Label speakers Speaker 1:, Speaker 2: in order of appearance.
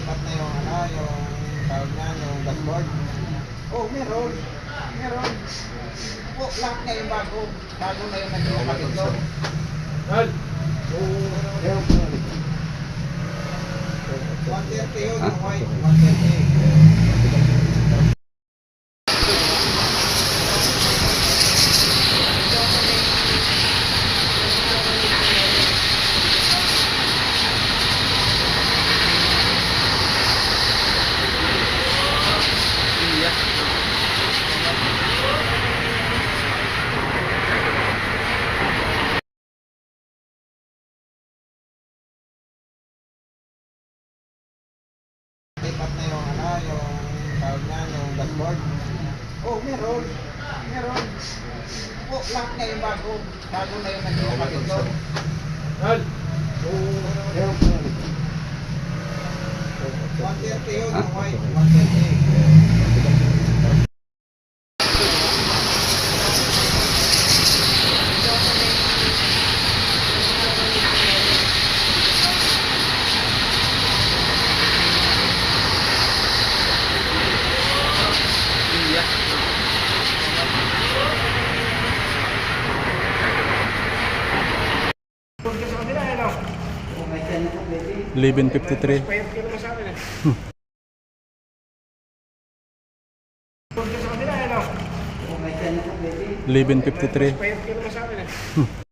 Speaker 1: Lipat na yung yung tawag niya, yung dashboard. Oh, meron. Meron. Oh, lahat na yung bago. Bago na yung nag-kapatid doon.
Speaker 2: Al!
Speaker 1: Meron po. 130 yun, yung white. 130. Lipat na yung yung tawag niya, yung dashboard. Oh, meron. Meron. Oh, lahat na yung bago. Bago na yung nag-kapatid doon.
Speaker 2: Al!
Speaker 1: Meron po. 130 yun, yung white. 130.
Speaker 2: Sa kanila, ano?
Speaker 3: 11:53.
Speaker 2: Pahirap ka naman sa akin, eh. Sa kanila, ano?
Speaker 3: 11:53.
Speaker 2: Pahirap ka naman sa akin, eh.